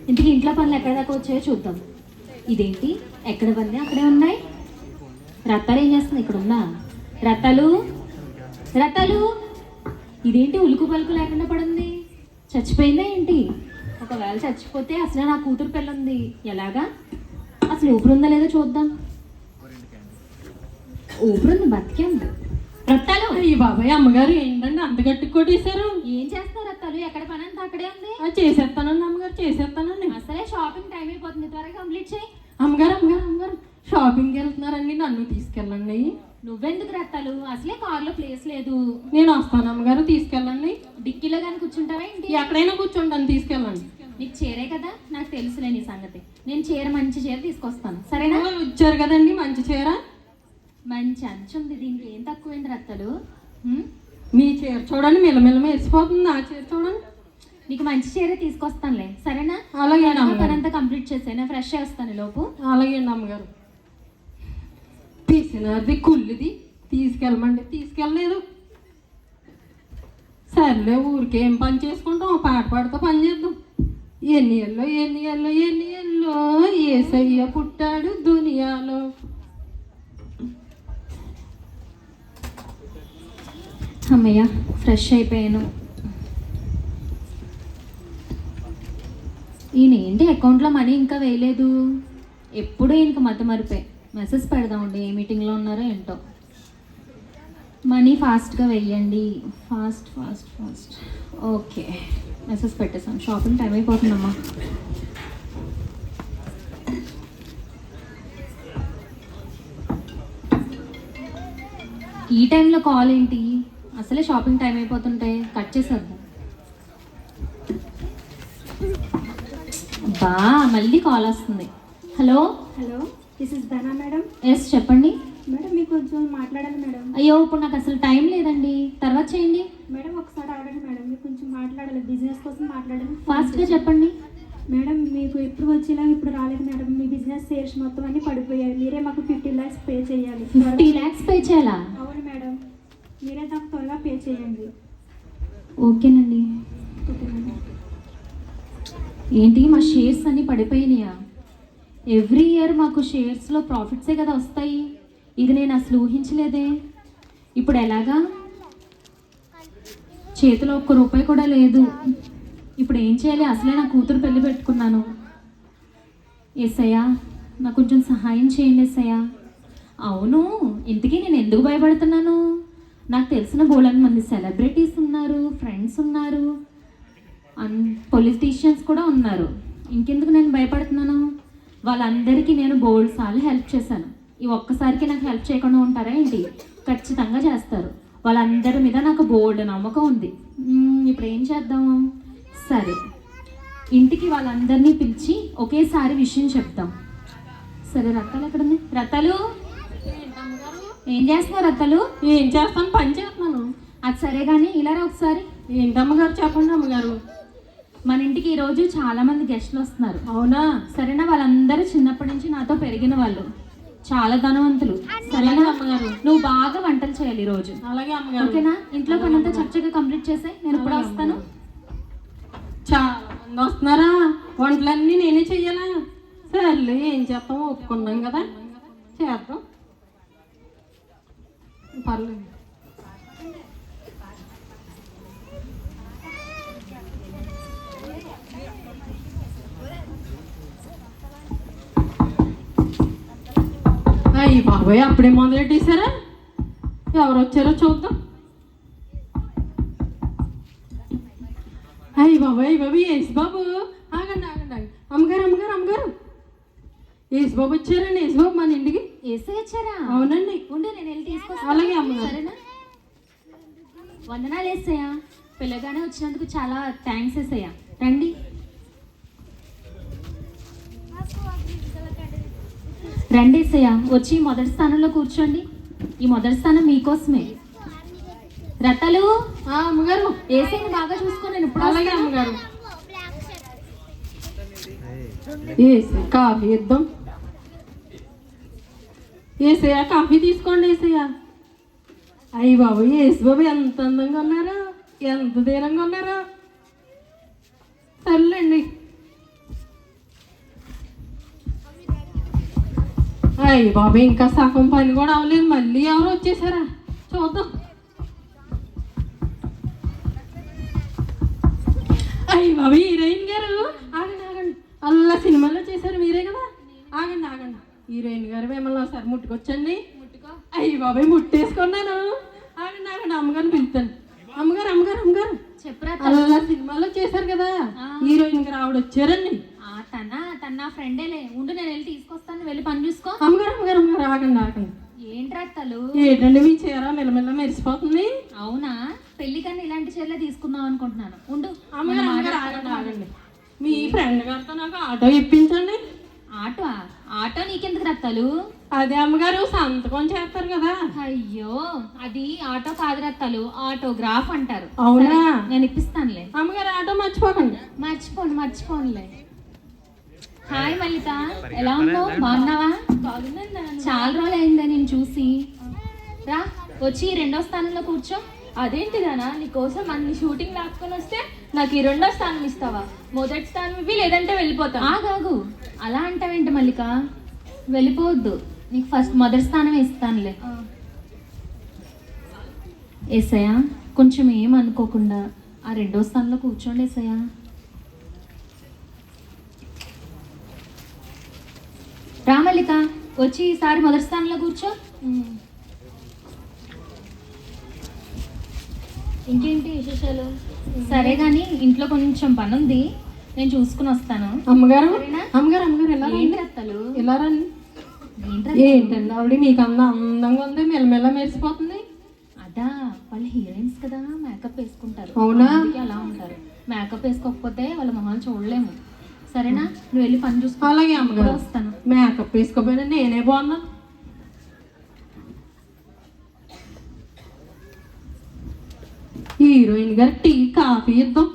ఇంటికి ఇంట్లో పనులు ఎక్కడ దాకా వచ్చాయో చూద్దాం. ఇదేంటి ఎక్కడ పని అక్కడే ఉన్నాయి. రత్తాలు ఏం చేస్తుంది? ఇక్కడ ఉన్నా రత్తాలు రత్తాలు ఇదేంటి ఉలుకు పలుకు లేకుండా పడుంది? చచ్చిపోయిందా ఏంటి? ఒకవేళ చచ్చిపోతే అసలు నా కూతురు పెళ్ళుంది ఎలాగా? అసలు ఊపిరుందా లేదో చూద్దాం. ఊపిరుంది, బతికేంది. రత్తాలు ఈ బాబాయ్ అమ్మగారు ఏంటండి అంత గట్టి కొట్టేశారు? ఏం చేస్తున్నారు రత్తాలు? ఎక్కడ పని అంతా అక్కడే ఉంది. చేసేస్తానండి అమ్మగారు, చేసేస్తానండి. అసలే షాపింగ్ టైం అయిపోతుంది, త్వరగా కంప్లీట్ చేయి. అమ్మగారు అమ్మగారు అమ్మగారు షాపింగ్కి వెళ్తున్నారండి, నన్ను తీసుకెళ్ళండి. నువ్వెందుకు రత్తాలు? అసలే కార్లో ప్లేస్ లేదు. నేను వస్తాను అమ్మగారు, తీసుకెళ్ళండి. డిక్కీలో కానీ కూర్చుంటావా ఏంటి? ఎక్కడైనా కూర్చుంటాను, తీసుకెళ్ళండి. నీకు చీరే కదా, నాకు తెలుసులే నీ సంగతి. నేను చీర, మంచి చీర తీసుకొస్తాను, సరేనా? వచ్చారు కదండి మంచి చీర, మంచి అంచు ఉంది. దీనికి ఏం తక్కువైంది రత్తలు? మీ చీర చూడండి, మిలమిల మెరిసిపోతుంది. నా చీర చూడండి. నీకు మంచి చీర తీసుకొస్తానులే, సరేనా? అలాగే పనంతా కంప్లీట్ చేసాను, ఫ్రెష్ చేస్తాను లోపు. అలాగే అమ్మగారు. తీసినది కుళ్ళిది తీసుకెళ్ళమండి, తీసుకెళ్ళలేదు. సర్లే ఊరికే ఏం పని చేసుకుంటాం, పాట పాడుతూ పని చేద్దాం. ఎన్ని ఎల్లో ఏసయ్య పుట్టాడు దునియాలో. అమ్మయ్య, ఫ్రెష్ అయిపోయాను. ఈయన ఏంటి అకౌంట్లో మనీ ఇంకా వేయలేదు? ఎప్పుడూ ఈయనకి మతిమరిపోయి. మెసేజ్ పెడదామండి, ఏ మీటింగ్లో ఉన్నారో ఏంటో. మనీ ఫాస్ట్గా వెయ్యండి, ఫాస్ట్. ఓకే, మెసేజ్ పెట్టేసాను. షాపింగ్ టైం అయిపోతుందమ్మా. ఈ టైంలో కాల్ ఏంటి? అసలే షాపింగ్ టైం అయిపోతుంటే కట్ చేసేద్దాం. బా, మళ్ళీ కాల్ వస్తుంది. Hello this is Dhana madam. Yes, చెప్పండి మేడం మీకు కొంచెం మాట్లాడాలి మేడం. అయ్యో, ఇప్పుడు నాకు అసలు టైం లేదండి, తర్వాత చేయండి. మేడం ఒకసారి ఆగండి మేడం, మీకు కొంచెం మాట్లాడాలి, బిజినెస్ కోసం మాట్లాడాలి. ఫాస్ట్గా చెప్పండి. మేడం మీకు ఎప్పుడు వచ్చేలా ఇప్పుడు రాలేదు మేడం. మీ బిజినెస్ సేల్స్ మొత్తం అన్ని పడిపోయాయి. మీరే మాకు 50 lakhs పే చేయాలి. 50 lakhs పే చేయాలా? అవును మేడం, మీరే నాకు త్వరగా పే చేయండి. ఓకేనండి. Okay madam. ఏంటి మా షేర్స్ అన్నీ పడిపోయినాయా? ఎవ్రీ ఇయర్ మాకు షేర్స్లో ప్రాఫిట్సే కదా వస్తాయి. ఇది నేను అసలు ఊహించలేదే. ఇప్పుడు ఎలాగా? చేతిలో ₹1 కూడా లేదు. ఇప్పుడు ఏం చేయాలి? అసలే నా కూతురు పెళ్లి పెట్టుకున్నాను. ఎస్ఐయా, నాకు కొంచెం సహాయం చేయండి ఎస్ఐయా. అవును, ఇంతకీ నేను ఎందుకు భయపడుతున్నాను? నాకు తెలిసిన బోలెడు మంది సెలబ్రిటీస్ ఉన్నారు, ఫ్రెండ్స్ ఉన్నారు, పొలిటీషియన్స్ కూడా ఉన్నారు. ఇంకెందుకు నేను భయపడుతున్నాను? వాళ్ళందరికీ నేను బోల్డ్ సార్లు హెల్ప్ చేశాను. ఈ ఒక్కసారికి నాకు హెల్ప్ చేయకుండా ఉంటారా ఏంటి? ఖచ్చితంగా చేస్తారు. వాళ్ళందరి మీద నాకు బోల్డ్ నమ్మకం ఉంది. ఇప్పుడు ఏం చేద్దాము? సరే, ఇంటికి వాళ్ళందరినీ పిలిచి ఒకేసారి విషయం చెప్తాం. సరే, రత్తాలు ఎక్కడుంది? రత్తాలు, ఏం చేస్తున్నావు రత్తాలు? ఏం చేస్తాను, పని చేస్తున్నాను. అది సరే కానీ ఇలా రా ఒకసారి. ఏంటమ్మగారు చెప్పండి అమ్మగారు. మన ఇంటికి ఈరోజు చాలా మంది గెస్ట్లు వస్తున్నారు. అవునా? సరేనా? వాళ్ళందరూ చిన్నప్పటి నుంచి నాతో పెరిగిన వాళ్ళు, చాలా ధనవంతులు. సరేనా అమ్మగారు? నువ్వు బాగా వంటలు చేయాలి ఈరోజు. అలాగే అమ్మగారు. ఓకేనా? ఇంట్లో పనంతా చక్కగా కంప్లీట్ చేసాయి. నేను ఇప్పుడు వస్తాను. చాలా మంది వస్తున్నారా? వంటలన్నీ నేనే చెయ్యాలా? సర్లే, ఏం చేస్తాం, ఒప్పుకున్నాం కదా, చేద్దాం, పర్లేదు. అయ్యి బాబాయ్, అప్పుడే మొదలెట్టేశారా? ఎవరు వచ్చారో చూద్దాం. అయ్యి బాబాయ్ యేసు బాబు, ఆగండి. అమ్మగారు యేసు బాబు వచ్చారండి. యేసు బాబు మన ఇంటికి. ఏసే వచ్చారా? అవునండి. ఉండి నేను వెళ్ళి తీసుకొస్తాను. అలాగే అమ్మగారు. సరేనా? వందనాలు ఏసయ్యా, పిల్లగానే వచ్చినందుకు చాలా థ్యాంక్స్ ఏసయ్యా. రండి. రండి ఏసయ్యా, వచ్చి మొదటి స్థానంలో కూర్చోండి. ఈ మొదటి స్థానం మీకోసమే. రతలు, అమ్మగారు ఏసైని బాగా చూసుకో. నేను ఇప్పుడు అలాగే అమ్మగారు. ఏసే కాఫీ ఇద్దాం. ఏసయ్యా కాఫీ తీసుకోండి. ఏసయ్యా, అయ్యి బాబు, యేసు బాబు ఎంత అందంగా ఉన్నారా, ఎంత ధీరంగా ఉన్నారా. సర్లేండి, అయ్యి బాబు ఇంకా సగం పని కూడా అవ్వలేదు, మళ్ళీ ఎవరు వచ్చేసారా చూద్దాం. అయ్యి బాబు హీరోయిన్ గారు ఆగండి ఆగండి, అలా సినిమాలో చేశారు మీరే కదా, ఆగండి ఆగండి. హీరోయిన్ గారు మిమ్మల్ని ఒకసారి ముట్టుకొచ్చండి. అయ్యి బాబాయ్ ముట్టేసుకున్నాను. ఆగండి ఆగండి, అమ్మగారిని పిలుస్తాను. అమ్మగారు అమ్మగారు అమ్మగారు చెప్పరా అలా సినిమాలో చేశారు కదా హీరోయిన్ గారు, ఆవిడ వచ్చారండి. తన నా ఫ్రెండేలే, ఉండు నేను వెళ్ళి తీసుకొస్తాను, వెళ్ళి పని చూసుకో. అమ్మగారు అమ్మగారు అమ్మగారు ఆగండి ఆగండి. ఏంటి రత్తాలు? ఏంటండి మీ చీర మెల్లమెల్ల మెరిసిపోతుంది. అవునా, పెళ్లి కన్నా ఇలాంటి చీరలే తీసుకుందాం అనుకుంటున్నాను. ఉండు అమ్మగారు అమ్మగారు ఆగండి ఆగండి. మీ ఫ్రెండ్ గారితో నాకు ఆటో ఇప్పించండి. ఆటో నీకెందుకు రత్తాలు? అదే అమ్మగారు సంతకం చేస్తారు కదా. అయ్యో, అది ఆటో కాదు రత్తాలు, ఆటోగ్రాఫ్ అంటారు. అవునా? సరే, నేను ఇప్పిస్తానులే. అమ్మగారు ఆటో మర్చిపోకండి. మర్చిపోనులే. హాయ్ మల్లిక, ఎలా ఉన్నావు? బాగున్నావా? చాలా రోజులు అయిందా నేను చూసి. రా వచ్చి రెండో స్థానంలో కూర్చో. అదేంటిదానా, నీకోసం అన్ని షూటింగ్ లాక్కొని వస్తే నాకు ఈ రెండో స్థానం ఇస్తావా? మొదటి స్థానం ఇవి, లేదంటే వెళ్ళిపోతా. ఆగాగు, అలా అంటావేంటి మల్లిక? వెళ్ళిపోవద్దు, నీకు ఫస్ట్ మొదటి స్థానం ఇస్తానులే. ఏసయ్యా, కొంచెం ఏం అనుకోకుండా ఆ రెండో స్థానంలో కూర్చోండి ఏసయ్యా. రా మల్లిక, వచ్చి ఈసారి మొదటి స్థానంలో కూర్చో. ఇంకేంటి విశేషాలు? సరే కానీ ఇంట్లో కొంచెం పని ఉంది, నేను చూసుకుని వస్తాను. అమ్మగారు సరేనా? అమ్మగారు అమ్మగారు ఎలా ఏంటి రత్తలు? ఎలా రండి. ఏంటండి ఆవిడ మీకు అందంగా ఉంది, మెల్లమెల్ల మెరిసిపోతుంది. అదా, వాళ్ళు హీరోయిన్స్ కదా, మేకప్ వేసుకుంటారు. అవునా? అందుకే అలా ఉంటారు. మేకప్ వేసుకోకపోతే వాళ్ళ మొహాలు చూడలేము. సరేనా, నువ్వు వెళ్ళి పని చూసుకో. అలాగే అమ్మగారు, వస్తాను. మేకప్ వేసుకోపోయినా నేనే బాగున్నా. హీరోయిన్ గారు టీ కాఫీ ఇద్దాం.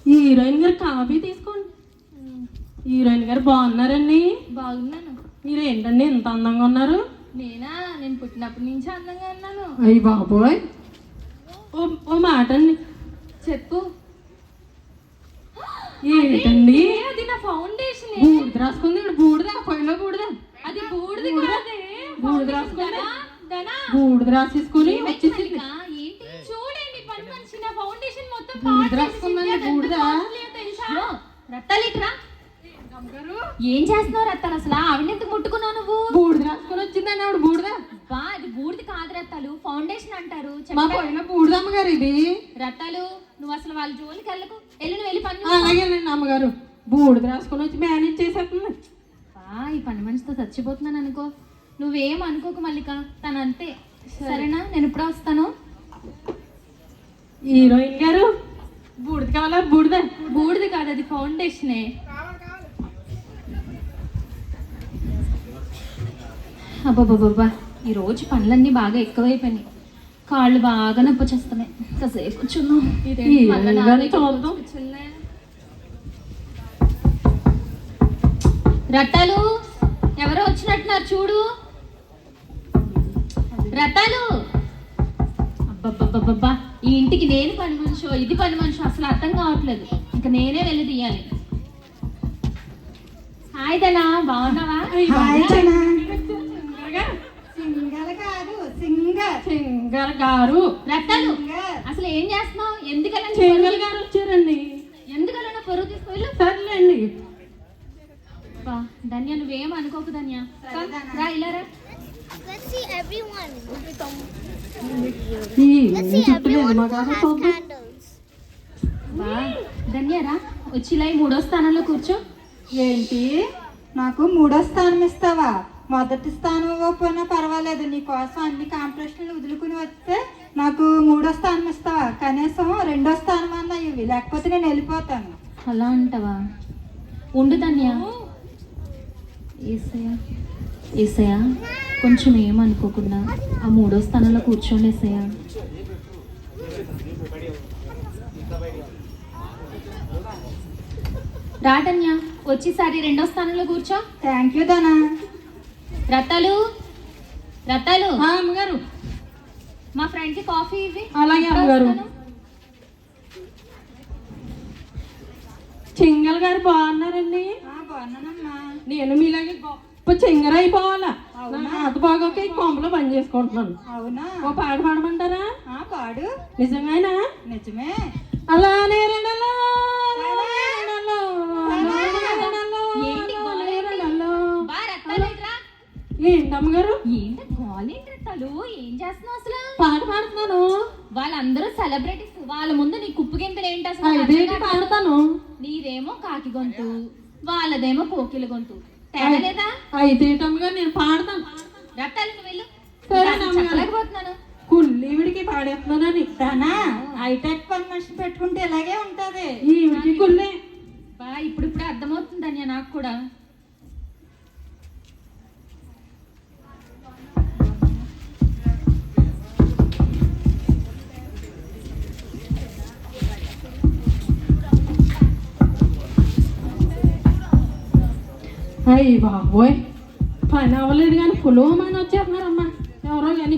హీరోయిన్ గారు కాఫీ తీసుకోండి. హీరోయిన్ గారు బాగున్నారండి? బాగున్నాను. మీరు ఏంటండి ఇంత అందంగా ఉన్నారు? నేను పుట్టినప్పటి నుంచి అందంగా ఉన్నాను. అయ్యి బాబోయ్, ఓ మాట అండి. చెప్పు. ఏంటండి అది నా ఫౌండేషన్. బూడిద రాసుకుంది. బూడిద పొయ్యిలో బూడిద. అది బూడిది కాదే. బూడిద రాసుకుంది. దనా బూడిద రాసేసుకుని వచ్చేసింది. ఏంటి? చూడండి, పని మనిషి నా ఫౌండేషన్ మొత్తం బూడిద రాసుకుందండి. బూడిద. రత్తాలిట్రా, ఏం చేస్తున్నావు రత్తాలు? అసలు ఆవిడ ఎందుకు ముట్టుకున్నావు నువ్వు? బూడిద రాసుకొని వచ్చిందండి ఆవిడ. బూడిద బా, ఇది బూడిది కాదు రత్తాలు, ఫౌండేషన్ అంటారు. మా పొయ్యిలో బూడిద అమ్మగారు ఇది. రత్తాలు, నువ్వు అసలు వాళ్ళ జోలికి వెళ్ళకు. నువ్వు వెళ్ళి పని చూసుకో. అలాగేనండి అమ్మగారు. బూడిద రాసుకొని వచ్చి మేనేజ్ చేసేస్తుంది. ఈ పని మనిషితో చచ్చిపోతున్నాను అనుకో. నువ్వేం అనుకోకు మల్లిక, తను అంతే. సరేనా, నేను ఇప్పుడే వస్తాను. హీరోయిన్ గారు బూడిద కావాలా? బూడిది కాదు, అది ఫౌండేషనే. అబ్బాబ్బాబ్బా, ఈరోజు పనులన్నీ బాగా ఎక్కువైపోయినాయి, కాళ్ళు బాగా నొప్పి వచ్చేస్తున్నాయి. కాసేపు కూర్చున్నాం. హీరోయిన్ గారిని చూద్దాం. రత్తాలు, ఎవరో వచ్చినట్టున్నారు చూడు. రత్తాలు, అబ్బబ్బబ్బబ్బా, ఈ ఇంటికి నేను పని మనిషో ఇది పని మనిషో అసలు అర్థం కావట్లేదు. ఇంకా నేనే వెళ్ళి తీయాలి. హాయ్ ధనా, బాగున్నావా? సింగర్ గారు. రత్తాలు, అసలు ఏం చేస్తున్నావు? ఎందుకలా సింగర్ గారు వచ్చారండి. ఎందుకలా పొరుగు తీసుకెళ్ళు. సర్లేండి. ధన్య, నువ్వేం అనుకోకు ధన్య. రా, ఇలా రా. Let's see everyone. ఈ Let's see చుట్టూ everyone మగారు who has చూద్దాం. candles. ధన్య రా, వచ్చి ఇలా ఈ మూడో స్థానంలో కూర్చో. ఏంటి, నాకు మూడో స్థానం ఇస్తావా? మొదటి స్థానం ఇవ్వకపోయినా పర్వాలేదు, నీకోసం అన్ని కాంపిటీషన్లు వదులుకుని వస్తే నాకు మూడో స్థానం ఇస్తావా? కనీసం రెండో స్థానం అన్నా ఇవి, లేకపోతే నేను వెళ్ళిపోతాను. అలా అంటావా? ఉండు ధన్య. ఏసయ్య, కొంచెం ఏమనుకోకుండా ఆ మూడో స్థానంలో కూర్చోండి ఏసయ్య. రాటన్య, వచ్చేసారి రెండో స్థానంలో కూర్చో. Thank you Dhana. రత్తాలు, అమ్మగారు మా ఫ్రెండ్కి కాఫీ ఇవి. అలాగే అమ్మగారు. చెంగల్ గారు బాగున్నారండి? బాగున్నానమ్మా. నేను మీలాగే గొప్ప చెంగర అయిపోవాలా. అంత బాగా కొంపలో పని చేసుకుంటున్నాను. అవునా? ఓ పాట పాడమంటారా? పాడు. నిజంగానా? నిజమే. అలా ఏంటమ్మగారు? ఏంటి గోలేంటి రత్తాలు? ఏం చేస్తున్నావు అసలు? పాట పాడుతున్నాను. వాళ్ళందరూ సెలబ్రిటీస్, వాళ్ళ ముందు నీ కుప్పు గింతలు ఏంటి అసలు? ఇదేంటి పాడతాను? నీదేమో కాకి గొంతు, వాళ్ళదేమో కోకిల గొంతు. తేడా లేదా? అయితే ఏంటమ్మగారు నేను పాడతాను. రత్తాలు నువ్వు వెళ్ళు. సరే చెప్పలేకపోతున్నాను. కుళ్ళీవిడికి పాడేస్తున్నానని. దానా హైటెక్ పర్మిషన్ పెట్టుకుంటే ఇలాగే ఉంటది. ఈవిడికి కుళ్ళే. ఇప్పుడిప్పుడే అర్థమవుతుందన్య నాకు కూడా. అయ్యి బాబోయ్, పని అవ్వలేదు కానీ పులోమని వచ్చేస్తున్నారమ్మా ఎవరో కానీ.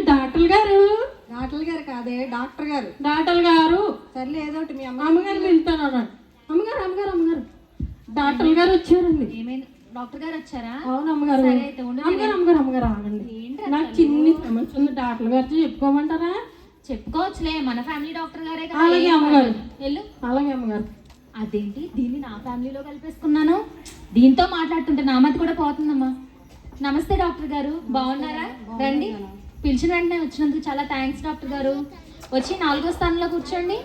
డాక్టర్ గారు. డాక్టర్ గారు కాదే, డాక్టర్ గారు. డాక్టర్ గారు. సర్లే ఏదోటి మీ అమ్మగారు పిలుస్తాను అన్నాడు. అమ్మగారు అమ్మగారు అమ్మగారు డాక్టర్ గారు వచ్చారండి. ఏమైంది? డాక్టర్ గారు వచ్చారా? అవును అమ్మగారు. సరే అయితే ఉండు. అమ్మగారు అమ్మగారు అమ్మగారు ఆగండి. నాకు చిన్ని సమస్య ఉంది, డాక్టర్ గారితో చెప్పుకోమంటారా? చెప్పుకోవచ్చులే, మన ఫ్యామిలీ డాక్టర్ గారే కదా. అలాగే అమ్మగారు. వెళ్ళు. అలాగే అమ్మగారు. అదేంటి దీన్ని నా ఫ్యామిలీలో కలిపేసుకున్నాను? దీంతో మాట్లాడుతుంటే నా మతి కూడా పోతుందమ్మా. నమస్తే డాక్టర్ గారు, బాగున్నారా? రండి. పిలిచిన వెంటనే వచ్చినందుకు చాలా థ్యాంక్స్ డాక్టర్ గారు. వచ్చి 4వ స్థానంలో కూర్చోండి.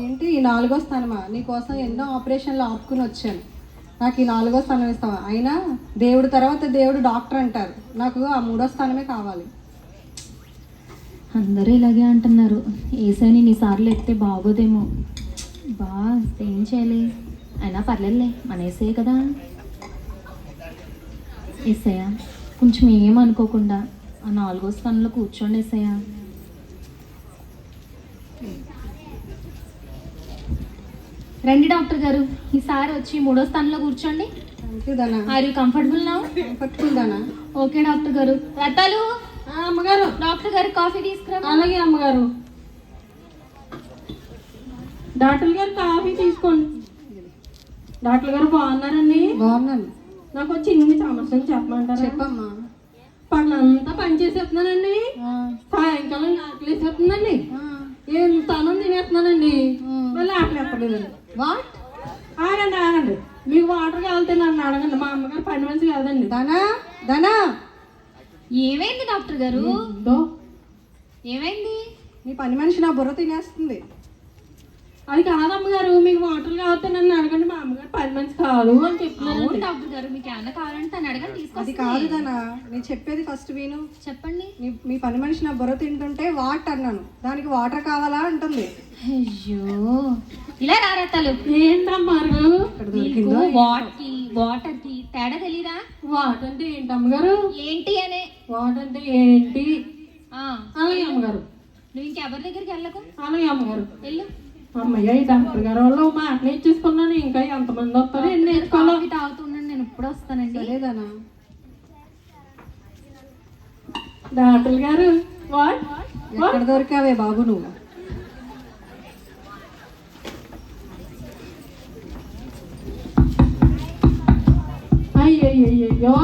ఏంటి ఈ 4వ స్థానమా? నీకోసం ఎన్నో ఆపరేషన్లు ఆపుకుని వచ్చాను. నాకు ఈ 4వ స్థానం ఇస్తావా? అయినా దేవుడు తర్వాత దేవుడు డాక్టర్ అంటారు, నాకు ఆ 3వ స్థానమే కావాలి. అందరూ ఇలాగే అంటున్నారు. ఏసైని ఇన్నిసార్లు ఎత్తే బాగోదేమో. ఏం చేయాలి? అయినా పర్లేదులే, మన ఏసే కదా. ఏసయ్య కొంచెం ఏమనుకోకుండా ఆ 4వ స్థానంలో కూర్చోండి ఏసయ్య. రండి డాక్టర్ గారు, ఈసారి వచ్చి 3వ స్థానంలో కూర్చోండి. Thank you Dana. Are you comfortable now? Comfortable Dana. Okay doctor గారు. రత్తాలు, అమ్మగారు. డాక్టర్ గారు కాఫీ తీసుకురా. అలాగే అమ్మగారు. డాక్టర్ గారు కాఫీ తీసుకోండి. డాక్టర్ గారు బాగున్నారండి? బాగున్నాను. నాకు చిన్న సమస్య చెప్పమంటారా? చెప్పమ్మా. పగలంతా పని చేసేస్తున్నానండి, సాయంకాలం ఆకలి వేసేస్తుందండి, ఎంత అన్నం తినేస్తున్నానండి, మళ్ళీ ఆకలి ఎత్తలేదండి. వాట్? ఆగండి ఆగండి, మీకు వాటర్ కావాలితే నన్ను అడగండి, మా అమ్మగారు పని మనిషి కాదండి. దానా దానా. ఏమైంది డాక్టర్ గారు? ఏమైంది? నీ పని మనిషి నా బుర్ర తినేస్తుంది. అది కాదమ్మగారు, మీకు వాటర్ కావాలితే నన్ను అడగండి, మా అమ్మగారు పని మనిషి కాదు అని చెప్తున్నాను. డాక్టర్ గారు మీకు ఏమన్నా కావాలంటే తను అడగండి, అది తీసుకొస్తుంది. కాదు దానా, నేను చెప్పేది ఫస్ట్ విను. చెప్పండి. మీ పని మనిషి నా బుర్ర తింటుంటే వాట్ అన్నాను, దానికి వాటర్ కావాలా అంటుంది. అయ్యో, ఇలా రారత్తాలు. ఏంటమ్మారు? నీకు వాటర్ కి తేడా తెలీదా? వాట్ అంటే ఏంటి అమ్మగారు? ఏంటి అనే. వాట్ అంటే ఏంటి? ఆ, అలాగే అమ్మగారు. నువ్వు ఇంకెవరి దగ్గరికి వెళ్ళకు. అలాగే అమ్మగారు. వెళ్ళు. అమ్మయ్య, ఈ డాక్టర్ గారు వాళ్ళు మాట నేర్చేసుకున్నాను, ఇంకా ఎంతమంది వస్తారు ఎన్ని నేర్చుకోవాలి. కాఫీ తాగుతున్నాను, నేను ఇప్పుడు వస్తానండి. సరేదానా. డాక్టర్ గారు వాట్ ఎక్కడ దొరికావే బాబు నువ్వు? అయ్యయ్యో,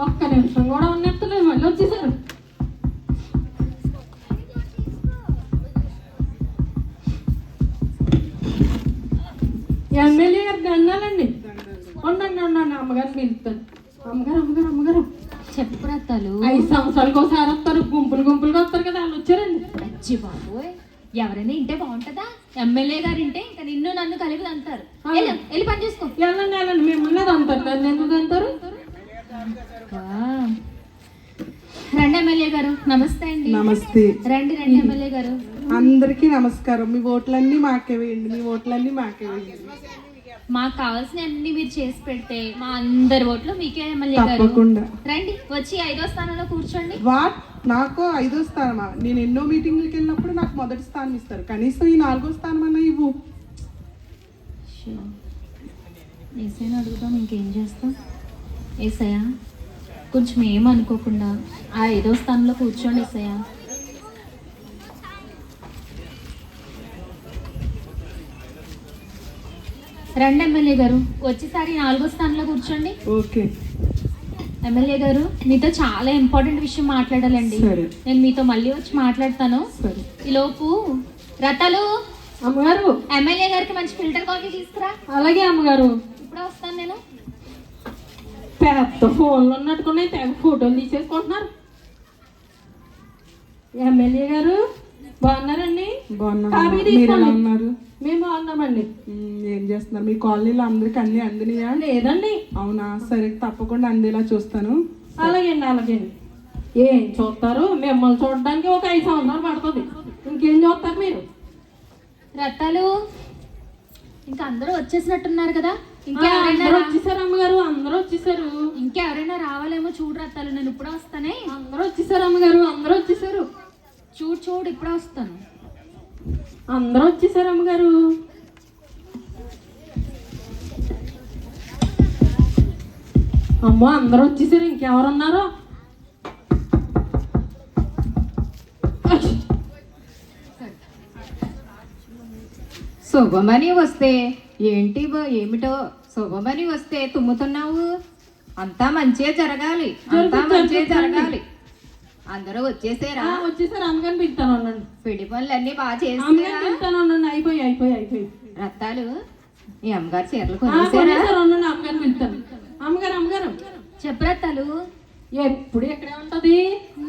ఒక్క నిమిషం కూడా ఉన్నట్లేదు, మళ్ళీ వచ్చేసారు. ఎమ్మెల్యే గారు దండాలండి. ఉండండి ఉండండి, అమ్మగారిని పిలుస్తాను. అమ్మగారు అమ్మగారు అమ్మగారు. చెప్పు రత్తాలు. 5 సంవత్సరాలకు ఒకసారి వస్తారు, గుంపులు గుంపులుగా వస్తారు కదా, వాళ్ళు వచ్చారండి. అచ్చి బాబోయ్, ఎవరైనా ఇంటే బాగుంటుందా? ఎమ్మెల్యే గారు ఇంటే ఇంకా నిన్ను నన్ను కలిపి అంటారు. వెళ్ళి పని చేసుకో. వెళ్ళండి వెళ్ళండి, మిమ్మల్ని అంటారు, నన్ను ఎందుకు అంటారు? రండి ఎమ్మెల్యే గారు. నమస్తే అండి. నమస్తే. రండి రండి ఎమ్మెల్యే గారు. అందరికీ నమస్కారం. మీ ఓట్లన్నీ మాకే వేయండి, మీ ఓట్లన్నీ మాకే వేయండి. మాకు కావాల్సిన అన్ని మీరు చేసి పెడితే మా అందరి ఓట్లు మీకే ఎమ్మెల్యే గారు. తప్పకుండా రండి, వచ్చి 5వ స్థానంలో కూర్చోండి. వాట్? నాకు 5వ స్థానమా? నేను ఎన్నో మీటింగ్లకు వెళ్ళినప్పుడు నాకు మొదటి స్థానం ఇస్తారు, కనీసం ఈ 4వ స్థానం అన్నా ఇవ్వు. ఏసైనా అడుగుతాం, ఇంకేం చేస్తాం. ఏసయ్య కొంచెం ఏమనుకోకుండా ఆ 5వ స్థానంలో కూర్చోండి ఏసయ్య. రండి ఎమ్మెల్యే గారు, వచ్చేసారి 4వ స్థానంలో కూర్చోండి. ఓకే. ఎమ్మెల్యే గారు, మీతో చాలా ఇంపార్టెంట్ విషయం మాట్లాడాలండి. సరే. నేను మీతో మళ్ళీ వచ్చి మాట్లాడతాను. సరే. ఈలోపు రతలు, అమ్మగారు, ఎమ్మెల్యే గారికి మంచి ఫిల్టర్ కాఫీ తీసుకురా. అలాగే అమ్మగారు. ఇప్పుడే వస్తాను నేను. పెద్ద ఫోన్లు ఉన్నట్టుకున్నాయి, తెగ ఫోటోలు తీసేసుకుంటున్నారు. ఎమ్మెల్యే గారు బాగున్నారండి? బాగున్నాను. కాఫీ మీరు ఎలా తీసుకోండి. ఉన్నారు? మేము బాగున్నామండి. ఏం చేస్తున్నారు? మీ కాలనీలో అందరికి అన్ని అందినయా? లేదండి. అవునా? సరే, తప్పకుండా అందేలా చూస్తాను. అలాగే అండి. ఏం చూస్తారు? మిమ్మల్ని చూడడానికి ఒక 5 సంవత్సరాలు పడుతుంది. ఇంకేం చూస్తారు మీరు? రత్తాలు, ఇంకా అందరూ వచ్చేసినట్టున్నారు కదా. అందరూ ఇంకెవరైనా వచ్చేసారు అమ్మగారు, అందరూ వచ్చేసారు. ఇంకెవరైనా రావాలేమో చూడు రత్తాలు, నేను ఇప్పుడే వస్తానే. అందరూ వచ్చేసారు అమ్మగారు, అందరూ వచ్చేసారు. చూడు ఇప్పుడే వస్తాను. అందరూ వచ్చేసారు అమ్మగారు. అమ్మో, అందరూ వచ్చేసారు. ఇంకెవరున్నారో? శుభమని వస్తే ఏంటి ఏమిటో శుభమని వస్తే తుమ్ముతున్నావు? అంతా మంచిగా జరగాలి, అంతా మంచిగా జరగాలి. అందరూ వచ్చేసారా? వచ్చేసారు. అమ్మగారిని పిలుతాను ఉండండి. పిడి పనులన్నీ బాగా అమ్మగారిని చేస్తారా? పిలుతాను ఉండండి. అయిపోయి. రత్తాలు, మీ అమ్మగారు చీరలు కొనేసారు కొనేసారా? ఉండండి. అమ్మగారిని పిలుతాను. అమ్మగారు చెప్పు రత్తాలు. ఎప్పుడు ఎక్కడే ఉంటది?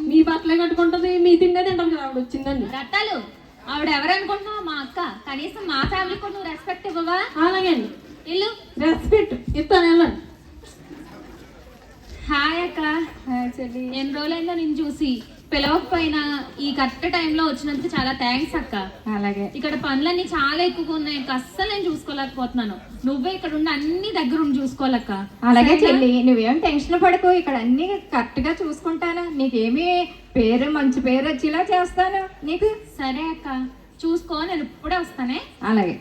మీ బట్టలే కట్టుకుంటది, మీ తిండే తింటాం కదా. ఆవిడ వచ్చిందండి. రత్తాలు, ఆవిడ ఎవరనుకుంటున్నావు? మా అక్క. కనీసం మా ఫ్యామిలీ కూడా నువ్వు రెస్పెక్ట్ ఇవ్వవా? అలాగే అండి. ఇల్లు రెస్పెక్ట్ ఇస్తాను, వెళ్ళండి. హాయ్ అక్క. ఎన్ని రోజులైందో నేను చూసి. పిలవకపోయినా ఈ కరెక్ట్ టైంలో వచ్చినందుకు చాలా థ్యాంక్స్ అక్క. అలాగే. ఇక్కడ పనులన్నీ చాలా ఎక్కువగా ఉన్నాయి, ఇంకా అస్సలు నేను చూసుకోలేకపోతున్నాను. నువ్వే ఇక్కడ ఉండి అన్ని దగ్గర ఉండి చూసుకోవాలక్క. అలాగే చెల్లి, నువ్వేం టెన్షన్ పడకు. ఇక్కడ అన్ని కరెక్ట్ గా చూసుకుంటాను. నీకేమి మంచి పేరు వచ్చేలా చేస్తాను నీకు. సరే అక్క, చూసుకో, నేను ఇప్పుడే వస్తానే. అలాగే.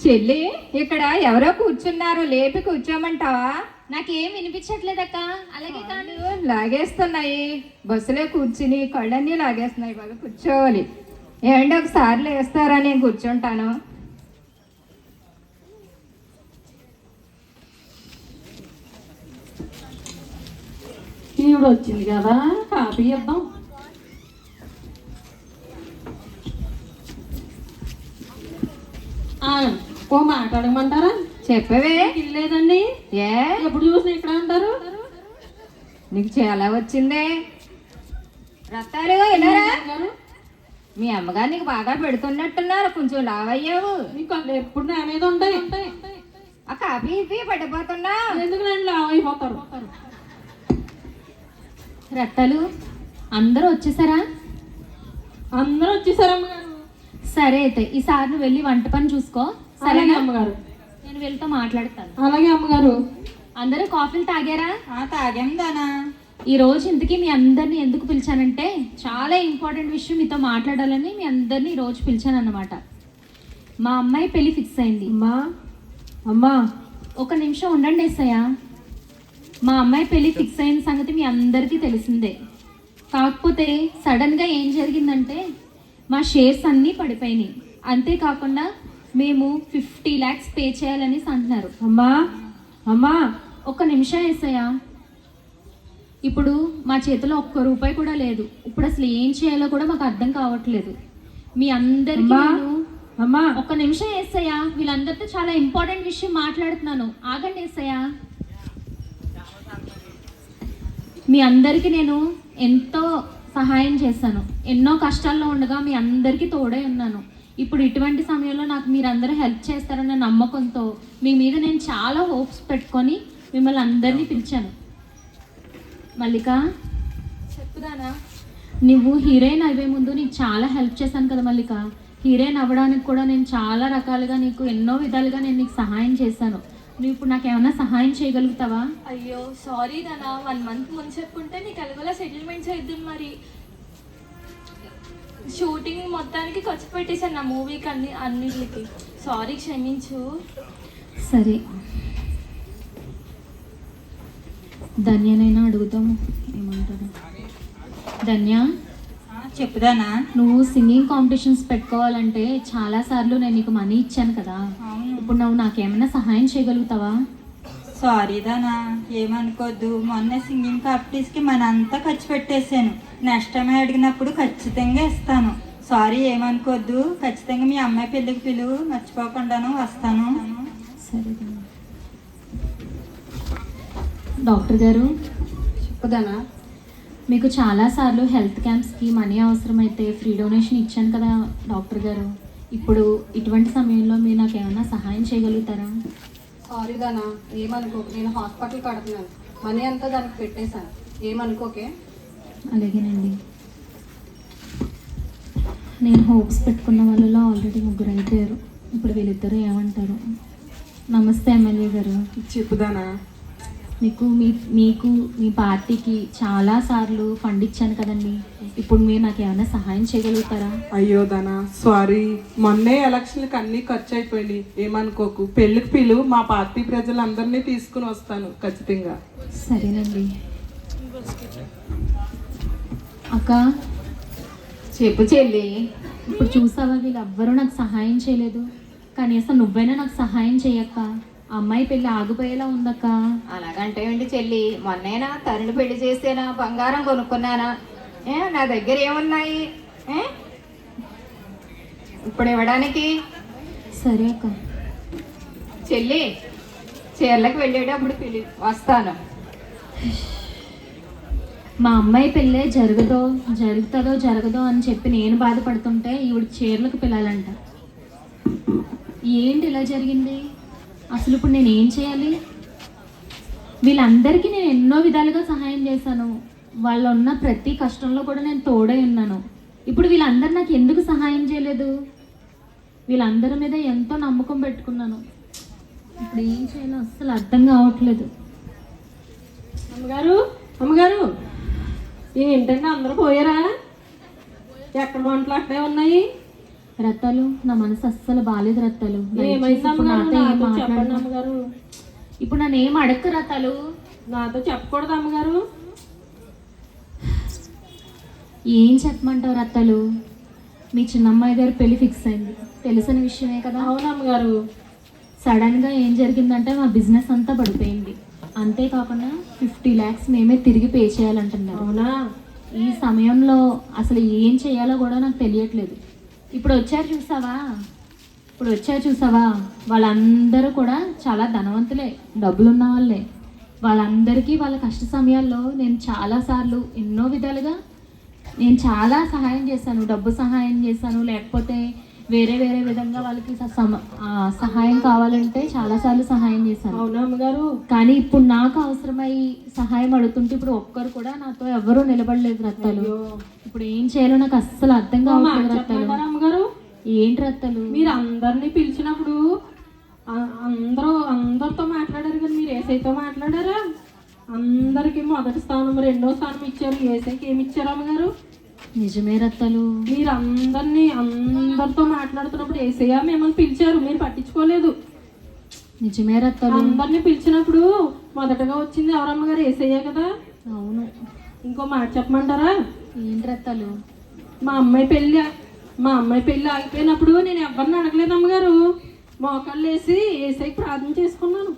చెల్లి, ఇక్కడ ఎవరో కూర్చున్నారు, లేపి కూర్చోమంటావా? నాకేం వినిపించట్లేదక్క. అలాగే కానీ లాగేస్తున్నాయి. బస్సులో కూర్చుని కళ్ళన్నీ లాగేస్తున్నాయి. బాగా కూర్చోవాలి. ఏమంటే ఒకసారి లేస్తారా? నేను కూర్చుంటాను. ఈవిడ వచ్చింది కదా, కాఫీ ఇద్దాం. ఓ మాట అడగమంటారా? చెప్పవే. లేదండి. ఏ, ఎప్పుడు చూసినా ఇక్కడ ఉంటారు. నీకు చాలా వచ్చిందే. రత్తాలు, ఎలారా? మీ అమ్మగారు నీకు బాగా పెడుతున్నట్టున్నారు. కొంచెం లావయ్యావు. మీ కళ్ళు ఎప్పుడు నా మీద ఉంటాయి. ఆ కాఫీ ఇవి పడిపోతున్నా. ఎందుకు నన్ను లావ్ అయిపోతారు? రత్తాలు, అందరూ వచ్చేసారా? అందరూ వచ్చేసారు అమ్మగారు. సరే అయితే ఈసారి నువ్వు వెళ్ళి వంట పని చూసుకో. అలాగే సరేనా? అమ్మగారు. నేను వీళ్ళతో మాట్లాడతాను. అలాగే అమ్మగారు. అందరూ కాఫీలు తాగారా? తాగాం దానా. ఈ రోజు ఇంతకీ మీ అందరినీ ఎందుకు పిలిచానంటే చాలా ఇంపార్టెంట్ విషయం మీతో మాట్లాడాలని మీ అందరినీ ఈ రోజు పిలిచాను అన్నమాట. మా అమ్మాయి పెళ్లి ఫిక్స్ అయింది. అమ్మా, ఒక నిమిషం ఉండండి ఎస్సయ్య. మా అమ్మాయి పెళ్లి ఫిక్స్ అయిన సంగతి మీ అందరికీ తెలిసిందే. కాకపోతే సడన్గా ఏం జరిగిందంటే మా షేర్స్ అన్నీ పడిపోయినాయి. అంతేకాకుండా మేము 50 lakhs పే చేయాలని అంటున్నారు. అమ్మా, ఒక్క నిమిషం ఎస్సయ్య. ఇప్పుడు మా చేతిలో ఒక్క రూపాయి కూడా లేదు. ఇప్పుడు అసలు ఏం చేయాలో కూడా మాకు అర్థం కావట్లేదు. మీ అందరికీ ఒక్క నిమిషం ఎస్సయ్య, వీళ్ళందరితో చాలా ఇంపార్టెంట్ విషయం మాట్లాడుతున్నాను. ఆగండి ఎస్సయ్య. మీ అందరికీ నేను ఎంతో సహాయం చేశాను. ఎన్నో కష్టాల్లో ఉండగా మీ అందరికీ తోడై ఉన్నాను. ఇప్పుడు ఇటువంటి సమయంలో నాకు మీరందరూ హెల్ప్ చేస్తారన్న నమ్మకంతో మీ మీద నేను చాలా హోప్స్ పెట్టుకొని మిమ్మల్ని అందరినీ పిలిచాను. మల్లిక, చెప్పుదానా? నువ్వు హీరోయిన్ అయ్యే ముందు నీకు చాలా హెల్ప్ చేశాను కదా మల్లిక. హీరోయిన్ అవ్వడానికి కూడా నేను చాలా రకాలుగా నీకు ఎన్నో విధాలుగా నేను నీకు సహాయం చేశాను. నువ్వు ఇప్పుడు నాకు ఏమైనా సహాయం చేయగలుగుతావా? అయ్యో సారీ దానా, 1 month ముందు చెప్పుంటే నీకు ఎలాగోలా సెటిల్మెంట్ చేద్దాం. మరి షూటింగ్ మొత్తానికి ఖర్చు పెట్టేశాను నా మూవీకి అన్నిటికి. సారీ, క్షమించు. సరే, ధన్యనైనా అడుగుతాము, ఏమంటారు? ధన్య, చెప్పుదానా? నువ్వు సింగింగ్ కాంపిటీషన్స్ పెట్టుకోవాలంటే చాలాసార్లు నేను నీకు మనీ ఇచ్చాను కదా. అవును. ఇప్పుడు నువ్వు నాకేమైనా సహాయం చేయగలుగుతావా? సారీ దానా, ఏమనుకోద్దు. మొన్న సింగింగ్ కాంపిటీషన్కి మనంతా ఖర్చు పెట్టేశాను. నెక్స్ట్ టైం అడిగినప్పుడు ఖచ్చితంగా ఇస్తాను. సారీ, ఏమనుకోద్దు. ఖచ్చితంగా మీ అమ్మాయి పెళ్ళికి పిలువు, మర్చిపోకుండాను వస్తాను. సరే డాక్టర్ గారు, చెప్పుదానా? మీకు చాలాసార్లు హెల్త్ క్యాంప్స్కి మనీ అవసరమైతే ఫ్రీ డొనేషన్ ఇచ్చాను కదా డాక్టర్ గారు. ఇప్పుడు ఇటువంటి సమయంలో మీరు నాకు ఏమైనా సహాయం చేయగలుగుతారా? సారీ దానా, ఏమనుకోకు. నేను హాస్పిటల్ కడుతున్నాను, మనీ అంతా దానికి పెట్టేశాను, ఏమనుకోకే. అలాగేనండి. నేను హోప్స్ పెట్టుకున్న వాళ్ళలో ఆల్రెడీ 3 అయిపోయారు. ఇప్పుడు వీళ్ళిద్దరూ ఏమంటారు? నమస్తే ఎమ్మెల్యే గారు. చెప్పుదానా? మీకు మీ పార్టీకి చాలాసార్లు ఫండ్ ఇచ్చాను కదండి. ఇప్పుడు మీరు నాకు ఏమైనా సహాయం చేయగలుగుతారా? అయ్యో దానా, సారీ. మొన్నే ఎలక్షన్లకు అన్నీ ఖర్చు అయిపోయినాయి, ఏమనుకోకు. పెళ్ళికి పిలువు, మా పార్టీ ప్రజలందరినీ తీసుకుని వస్తాను ఖచ్చితంగా. సరేనండి. అక్క, చెప్పు చెల్లి. ఇప్పుడు చూసావా, వీళ్ళెవ్వరూ నాకు సహాయం చేయలేదు. కనీసం నువ్వైనా నాకు సహాయం చేయక్క. అమ్మాయి పెళ్ళి ఆగిపోయేలా ఉందక్క. అలాగంటే ఏంటి చెల్లి? మొన్నేనా తరుణ్ పెళ్లి చేసేనా, బంగారం కొనుక్కున్నానా? నా దగ్గర ఏమున్నాయి ఇప్పుడు ఇవ్వడానికి? సరే అక్క. చెల్లి, చీరలకు వెళ్ళేటప్పుడు పిలి వస్తాను. మా అమ్మాయి పెళ్ళే జరుగుతుందో జరగదో అని చెప్పి నేను బాధపడుతుంటే ఈవిడ చీరలకు పిల్లాలంట. ఏంటి ఇలా జరిగింది? అసలు ఇప్పుడు నేను ఏం చేయాలి? వీళ్ళందరికీ నేను ఎన్నో విధాలుగా సహాయం చేశాను. వాళ్ళు ఉన్న ప్రతి కష్టంలో కూడా నేను తోడై ఉన్నాను. ఇప్పుడు వీళ్ళందరూ నాకు ఎందుకు సహాయం చేయలేదు? వీళ్ళందరి మీద ఎంతో నమ్మకం పెట్టుకున్నాను. ఇప్పుడు ఏం చేయాలో అస్సలు అర్థం కావట్లేదు. అమ్మగారు ఏంటంటే అందరూ పోయారా? ఎక్కడ వంటలు అక్కడే ఉన్నాయి. రత్తాలు, నా మనసు అస్సలు బాలేదు రత్తాలు. చెప్పండి అమ్మగారు. ఇప్పుడు నన్ను ఏం అడక్క రత్తాలు. నాతో చెప్పకూడదు అమ్మగారు. ఏం చెప్పమంటావు రత్తాలు? మీ చిన్నమ్మాయి గారు పెళ్లి ఫిక్స్ అయింది, తెలిసిన విషయమే కదా. అవునమ్మగారు. సడన్గా ఏం జరిగిందంటే మా బిజినెస్ అంతా పడిపోయింది. అంతేకాకుండా 50 lakhs మేమే తిరిగి పే చేయాలంటున్నారు. అవునా? ఈ సమయంలో అసలు ఏం చేయాలో కూడా నాకు తెలియట్లేదు. ఇప్పుడు వచ్చారు చూసావా, వాళ్ళందరూ కూడా చాలా ధనవంతులే, డబ్బులున్న వాళ్ళే. వాళ్ళందరికీ వాళ్ళ కష్ట సమయాల్లో నేను చాలాసార్లు ఎన్నో విధాలుగా నేను చాలా సహాయం చేశాను. డబ్బు సహాయం చేశాను, లేకపోతే వేరే విధంగా వాళ్ళకి సహాయం కావాలంటే చాలాసార్లు సహాయం చేశాను. అవునా అమ్మగారు? కానీ ఇప్పుడు నాకు అవసరమై సహాయం అడుగుతుంటే ఇప్పుడు ఒక్కరు కూడా నాతో ఎవరూ నిలబడలేదు రత్తాలు. ఇప్పుడు ఏం చేయాలో నాకు అస్సలు అర్థం కావట్లేదు రత్తాలు. అమ్మగారు, ఏంటి రత్తాలు? మీరు అందరినీ పిలిచినప్పుడు అందరితో మాట్లాడారు కదా, మీరు ఏసైతో మాట్లాడారా? అందరికి మొదటి స్థానం, 2వ స్థానం ఇచ్చారు. ఏసైకి ఏమి ఇచ్చారు అమ్మగారు? నిజమే రత్తాలు. మీరు అందరితో మాట్లాడుతున్నప్పుడు ఏసయ్య మిమ్మల్ని పిలిచారు, మీరు పట్టించుకోలేదు. నిజమే రత్తాలు. అందరినీ పిలిచినప్పుడు మొదటగా వచ్చింది ఎవరమ్మగారు? ఏసయ్య కదా. అవును. ఇంకో మాట చెప్పమంటారా? ఏంటి రత్తాలు? మా అమ్మాయి పెళ్ళి ఆగిపోయినప్పుడు నేను ఎవరిని అడగలేదు అమ్మగారు. మోకాళ్ళు వేసి ఏసైకి ప్రార్థన చేసుకున్నాను.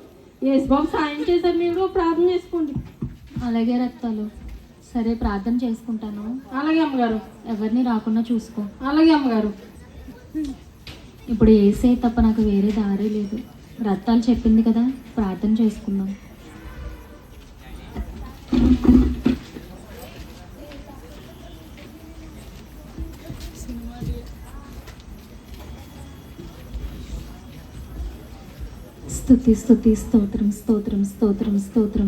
ఏసుబాబు సాయం చేశారు, మీరు ప్రార్థన చేసుకోండి. అలాగే రత్తాలు. సరే, ప్రార్థన చేసుకుంటాను. అలాగే అమ్మగారు. ఎవరిని రాకుండా చూసుకో. అలాగే అమ్మగారు. ఇప్పుడు ఏసై తప్ప నాకు వేరే దారి లేదు. రత్తాలు చెప్పింది కదా, ప్రార్థన చేసుకుందాం. స్తుతి స్తుతి స్తోత్రం స్తోత్రం స్తోత్రం స్తోత్రం.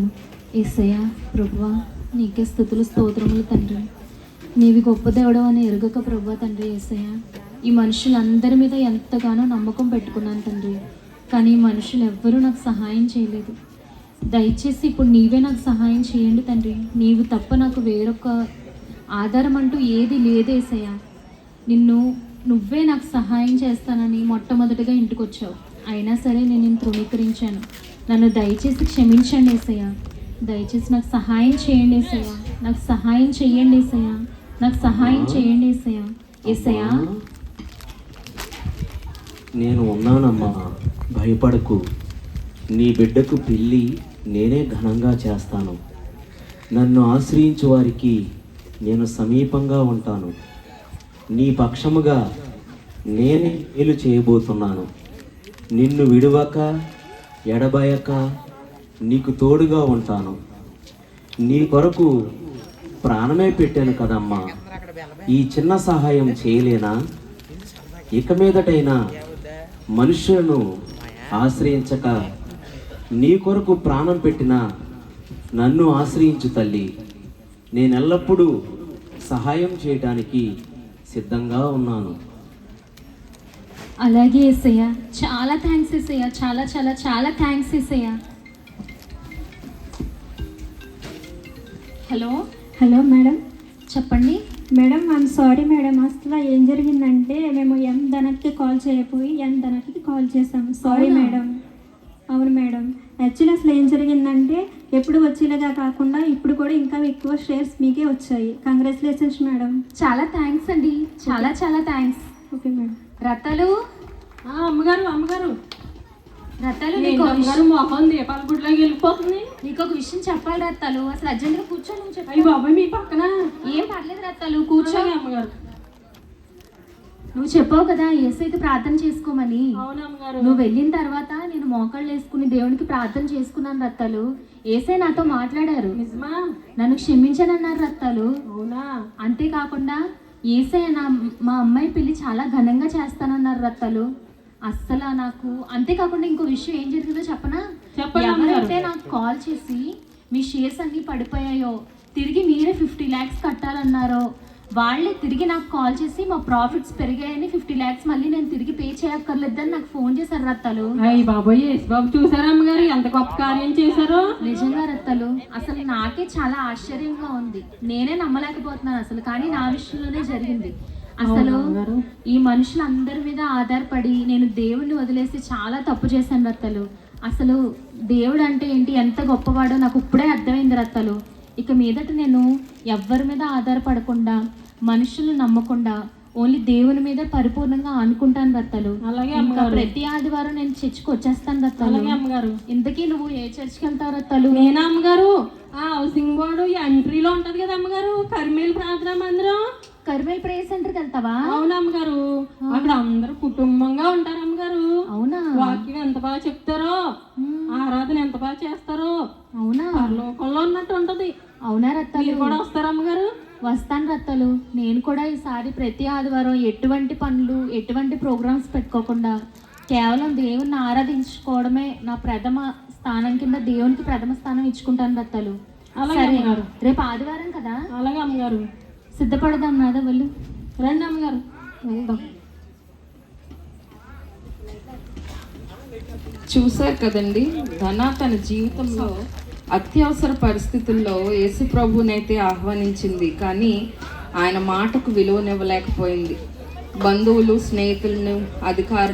యేసయ్యా ప్రభువా, నీకే స్తుతులు స్తోత్రములు తండ్రి. నీవి గొప్ప దేవుడు అని ఎరుగక ప్రభువా తండ్రి. యేసయ్యా, ఈ మనుషులందరి మీద ఎంతగానో నమ్మకం పెట్టుకున్నాను తండ్రి, కానీ ఈ మనుషులు ఎవ్వరూ నాకు సహాయం చేయలేదు. దయచేసి ఇప్పుడు నీవే నాకు సహాయం చేయండి తండ్రి. నీవు తప్ప నాకు వేరొక ఆధారం అంటూ ఏది లేదు యేసయ్యా. నువ్వే నాకు సహాయం చేస్తానని మొట్టమొదటిగా ఇంటికి వచ్చావు. అయినా సరే నేను తృణీకరించాను. నన్ను దయచేసి క్షమించండి యేసయ్యా. దయచేసి నాకు సహాయం చేయండి యేసయ్యా. నాకు సహాయం చేయండి యేసయ్యా. నాకు సహాయం చేయండి ఏసయ్య. ఏసయ్య, నేను ఉన్నానమ్మా, భయపడకు. నీ బిడ్డకు పెళ్ళి నేనే ఘనంగా చేస్తాను. నన్ను ఆశ్రయించు వారికి నేను సమీపంగా ఉంటాను. నీ పక్షముగా నేనే మేలు చేయబోతున్నాను. నిన్ను విడువక ఎడబాయక నీకు తోడుగా ఉంటాను. నీ కొరకు ప్రాణమే పెట్టాను కదమ్మా, ఈ చిన్న సహాయం చేయలేనా? ఇక మీదటైనా మనుషులను ఆశ్రయించక నీ కొరకు ప్రాణం పెట్టిన నన్ను ఆశ్రయించు తల్లి. నేనెల్లప్పుడూ సహాయం చేయటానికి సిద్ధంగా ఉన్నాను. అలాగే ఏసయ్య, చాలా థ్యాంక్స్ ఏసయ్య, చాలా చాలా చాలా thanks Yesayya. Hello hello madam. చెప్పండి. Madam I'm sorry madam. అసలు ఏం జరిగిందంటే మేము ఎం ధనక్కి కాల్ చేయకపోయి ఎన్ ధనక్కి కాల్ చేసాము. సారీ అవునా? మేడం. అవును మేడం. యాక్చువల్లీ అసలు ఏం జరిగిందంటే ఎప్పుడు వచ్చేలాగా కాకుండా ఇప్పుడు కూడా ఇంకా ఎక్కువ షేర్స్ మీకే వచ్చాయి. Congratulations madam. చాలా థ్యాంక్స్ అండి, చాలా చాలా థ్యాంక్స్. Okay madam. రతలు అమ్మగారు అమ్మగారు రతలు ఏంటి అమ్మగారు మొహం దీపాల గుడిలోకి వెళ్ళిపోతుంది. నీకు ఒక విషయం చెప్పాలి రత్తాలు. అసలు అర్జెంట్గా కూర్చో. నువ్వు అయ్యి చెప్పాలి. బాబాయ్ మీ పక్కన ఏం పర్లేదు రత్తాలు, కూర్చో. అలాగే అమ్మగారు. నువ్వు చెప్పావు కదా ఏసైకి ప్రార్థన చేసుకోమని. అవును అమ్మగారు. నువ్వు వెళ్ళిన తర్వాత నేను మోకాళ్ళు వేసుకుని దేవునికి ప్రార్థన చేసుకున్నాను రత్తాలు. ఏసై నాతో మాట్లాడారు. నిజమా? నన్ను క్షమించనన్నారు రత్తాలు. అవునా? అంతేకాకుండా ఏసై మా అమ్మాయి పెళ్లి చాలా ఘనంగా చేస్తానన్నారు రత్తాలు. అస్సలు నాకు అంతేకాకుండా ఇంకో విషయం ఏం జరిగిందో చెప్పనా? చెప్పండి ఎవరైతే నాకు కాల్ చేసి మీ షేర్స్ అన్నీ పడిపోయాయో తిరిగి మీరే 50 lakhs కట్టాలన్నారో వాళ్ళే తిరిగి నాకు కాల్ చేసి మా ప్రాఫిట్స్ పెరిగాయని 50 lakhs మళ్ళీ నేను తిరిగి పే చేయక్కర్లేదని నాకు ఫోన్ చేశారు రత్తాలు. అయ్యి బాబాయ్ యేసు బాబు చూసారా అమ్మగారు ఎంత గొప్ప కార్యం చేశారో? నిజంగా రత్తాలు, అసలు నాకే చాలా ఆశ్చర్యంగా ఉంది. నేనే నమ్మలేకపోతున్నాను అసలు. కానీ నా విషయంలోనే జరిగింది. అసలు ఈ మనుషులందరి మీద ఆధారపడి నేను దేవుణ్ణి వదిలేసి చాలా తప్పు చేశాను రత్తలు. అసలు దేవుడు అంటే ఏంటి, ఎంత గొప్పవాడో నాకు ఇప్పుడే అర్థమైంది రత్తలు. ఇక మీదట నేను ఎవ్వరి మీద ఆధారపడకుండా మనుషులను నమ్మకుండా ఓన్లీ దేవుని మీద పరిపూర్ణంగా అనుకుంటాను రత్తలు. అలాగే ఇంకా ప్రతి ఆదివారం నేను చర్చికి వచ్చేస్తాను రత్తలు. అలాగే అమ్మగారు. ఇంతకీ నువ్వు ఏ చర్చికి వెళ్తావు రత్తలు? నేనా అమ్మగారు? ఆ హౌసింగ్ బోర్డు ఎంట్రీలో ఉంటది కదా అమ్మగారు, కర్మేలు ప్రార్థనా మందిరం. కర్మేల్ ప్రేయర్ సెంటర్కి వెళ్తావా? అవును అమ్మగారు. అక్కడ అందరూ కుటుంబంగా ఉంటారు అమ్మగారు. అవునా? వాక్యం ఎంత బాగా చెప్తారో, ఆరాధన ఎంత బాగా చేస్తారో, అవునా? పరలోకంలో ఉన్నట్టు ఉంటది. అవునా రత్తలు? మీరు కూడా వస్తారా అమ్మగారు? వస్తాను రత్తలు. నేను కూడా ఈసారి ప్రతి ఆదివారం ఎటువంటి పనులు ఎటువంటి ప్రోగ్రామ్స్ పెట్టుకోకుండా కేవలం దేవుణ్ణి ఆరాధించుకోవడమే నా ప్రథమ స్థానం కింద దేవునికి ప్రథమ స్థానం ఇచ్చుకుంటాను రత్తలు. అలాగే సరే, అమ్మగారు. రేపు ఆదివారం కదా, అలాగే అమ్మగారు. సిద్ధపడదాం నాదా వాళ్ళు. రండి అమ్మగారు వెళ్దాం. చూశారు కదండి, ధన తన జీవితంలో అత్యవసర పరిస్థితుల్లో యేసు ప్రభువునైతే ఆహ్వానించింది, కానీ ఆయన మాటకు విలువనివ్వలేకపోయింది. బంధువులు, స్నేహితులను, అధికారులు